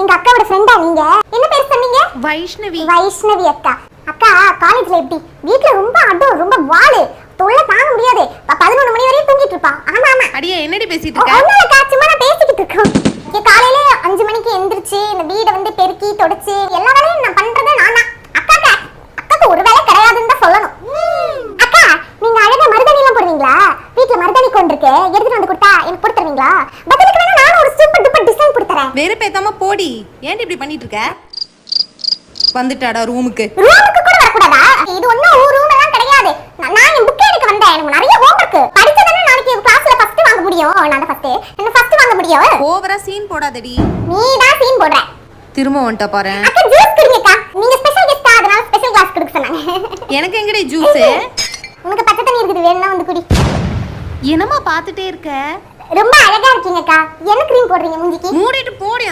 எங்க அக்காவோட ஃப்ரெண்டா நீங்க? என்ன பேர் சொன்னீங்க? வைஷ்ணவி. வைஷ்ணவி அக்கா. அக்கா காலேஜ்ல எப்படி? வீட்ல ரொம்ப அடம், ரொம்ப வாளு, தொல்லை தாங்க முடியாது. 11 மணி வரையும் தூங்கிட்டு இருப்பா. ஆமா ஆமா. அடியே என்னடி பேசிட்டு இருக்க? ஒண்ணுல அக்கா, சும்மா நான் பேசிக்கிட்டு இருக்கேன். காலையில 5 மணிக்கு எந்திரிச்சு இந்த வீட வந்து பெருக்கி தொடச்சு எல்லா வேலையும் நான் பண்றதே நான் தான். அக்காக்கு ஒரு வேலை கிடையாதுன்னு தான் சொல்லணும். அக்கா நீங்க அழகா மருதாணி எல்லாம் போடுவீங்களா? வீட்ல மருதாணி கொண்டு இருக்கு, எடுத்துட்டு வந்து கொடுத்தா எனக்கு போட்டு தருவீங்களா? பதிலுக்கு வேணா நான் ஒரு சூப்பர் டூப்பர் டிசைன் போட்டு தரேன். வெறுப்பேத்தாம போடி. ஏன்டி இப்படி பண்ணிட்டு இருக்க? வந்துட்டாடா ரூமுக்கு. ரூமுக்கு கூட வரக்கூடாதா? இது ஒண்ணும் ரூம் எல்லாம் கிடையாது. நான் என் புக் எடுக்க வந்தேன். எனக்கு நிறைய ஹோம்வொர்க். படிச்சதானே நாளைக்கு கிளாஸ்ல ஃபர்ஸ்ட் வாங்க முடியும். நான் ஃபர்ஸ்ட் வாங்க முடியும். ஓவரா சீன் போடாதடி. நீ தான் சீன் போடுற. திரும்ப வந்துட்ட பாரு. அக்கா ஜூஸ் குடிங்கக்கா. நீங்க ஸ்பெஷல் கெஸ்டா, அதனால ஸ்பெஷல் கிளாஸ் கொடுக்க சொன்னாங்க. எனக்கு எங்கடி ஜூஸ்? உனக்கு பச்சை தண்ணி இருக்குது, வேணும்னா வந்து குடி. என்னமா பாத்துட்டே இருக்க? ரொம்ப அழகா இருக்கீங்கக்கா. என்ன க்ரீம் போடுறீங்க மூஞ்சிக்கு? மூடிட்டு போடி.